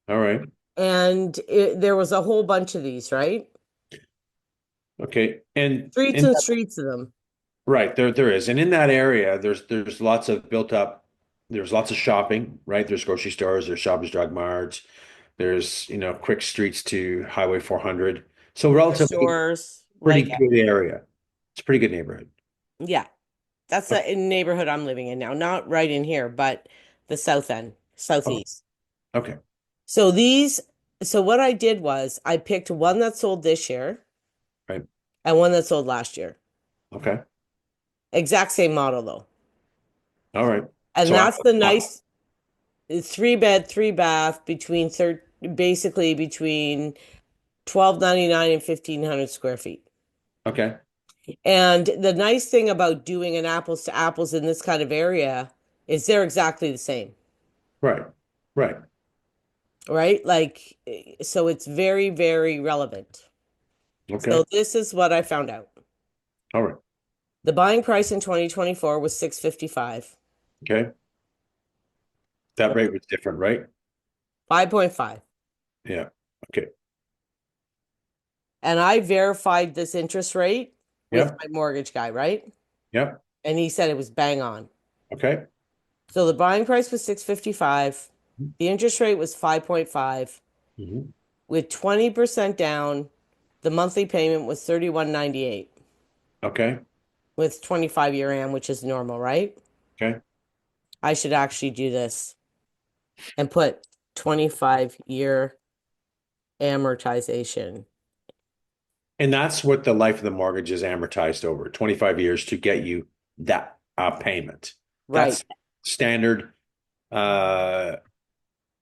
All right. And there was a whole bunch of these, right? Okay. And Streets in and that, streets of them. right, there is. And in that area, there's lots of built up, there's lots of shopping, right? There's grocery stores, there's Shoppers Drug Marts, there's, quick streets to Highway 400. So Liquor relatively stores, pretty like, good area. It's a pretty good neighborhood. yeah, that's Okay. the neighborhood I'm living in now. Not right in here, but the south end, Oh, southeast. okay. So these, so what I did was I picked one that sold this year Right. and one that sold last year. Okay. Exact same model though. All right. And So that's the nice three bed, three bath between third, basically between 1299 and 1500 square feet. okay. And the nice thing about doing an apples to apples in this kind of area is they're exactly the same, Right. Right. right? Like, so it's very, very relevant. Okay. So this is what I found out. All right. The buying price in 2024 was 655, Okay. That rate was different, right? 5.5. Yeah. Okay. And I verified this interest rate with Yep. my mortgage guy, right? Yep. And he said it was bang on. Okay. So the buying price was 655. The interest rate was 5.5. Mhm. With 20% down, the monthly payment was 31.98 Okay. with 25-year AM, which is normal, right? Okay. I should actually do this and put 25-year amortization. And that's what the life of the mortgage is amortized over 25 years to get you that payment. Right, That's standard uh,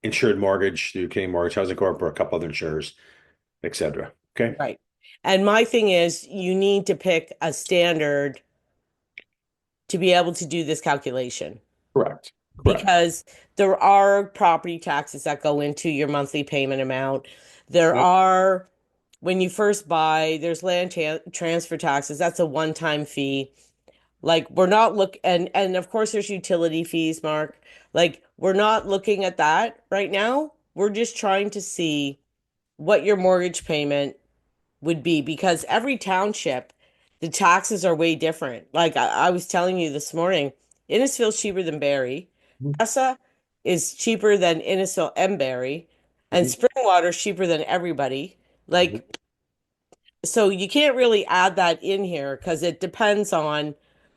insured mortgage through Canadian Mortgage Housing Corp or a couple other insurers, et cetera. Okay. right. And my thing is, you need to pick a standard to be able to do this calculation Correct. Correct. because there are property taxes that go into your monthly payment amount. There Yep. are, when you first buy, there's land transfer taxes. That's a one-time fee. Like we're not look and of course there's utility fees, Mark. Like we're not looking at that right now. We're just trying to see what your mortgage payment would be because every township, the taxes are way different. Like I was telling you this morning, Innisfil's cheaper than Barrie. Mhm. Essa is cheaper than Innisfil and Barrie, and Mhm. Springwater's cheaper than everybody. Mhm. Like, so you can't really add that in here because it depends on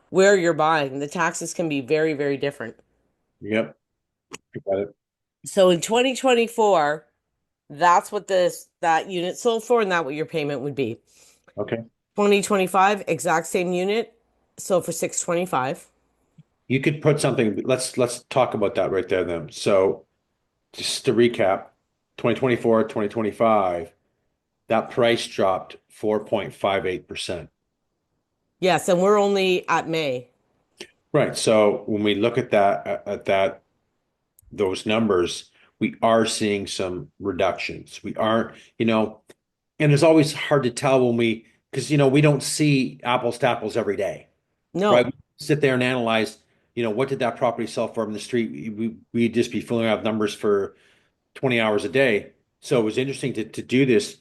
where you're buying. The taxes can be very, very different. Yep. I got it. So in 2024, that's what this that unit sold for, and that what your payment would be. Okay. 2025, exact same unit, so for 625. You could put something, let's talk about that right there then. So just to recap, 2024, 2025, that price dropped 4.58%. Yes, and we're only at May. Right. So when we look at those numbers, we are seeing some reductions. We aren't, and it's always hard to tell because we don't see apples to apples every day, right? No. We sit there and analyze, what did that property sell for in the street? We'd just be filling out numbers for 20 hours a day. So it was interesting to do this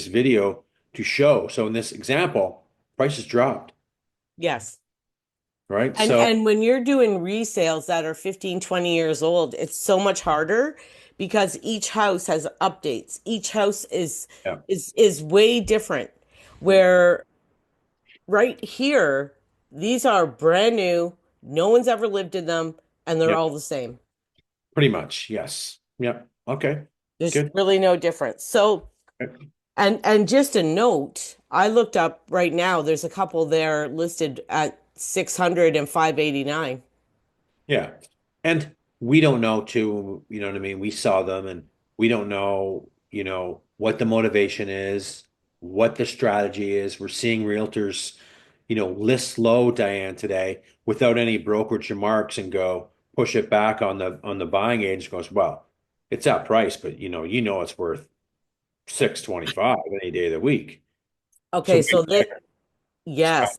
video to show. So in this example, prices dropped, Yes. right? So And when you're doing resales that are 15, 20 years old, it's so much harder because each house has updates. Each house is yeah, is way different. yeah, Where right here, these are brand new, no one's ever lived in them, and they're yeah, all the same. pretty much. Yes. Yeah. Okay. There's Good. really no difference. So, and just a note, I looked up right now, there's a couple there listed at 600 and 589. Yeah. And we don't know too, you know what I mean? We saw them and we don't know, what the motivation is, what the strategy is. We're seeing realtors, list low, Diane, today without any brokerage remarks and go push it back on the buying agent goes, well, it's that price, but it's worth 625 any day of the week. So Okay, so maybe this, they're yes.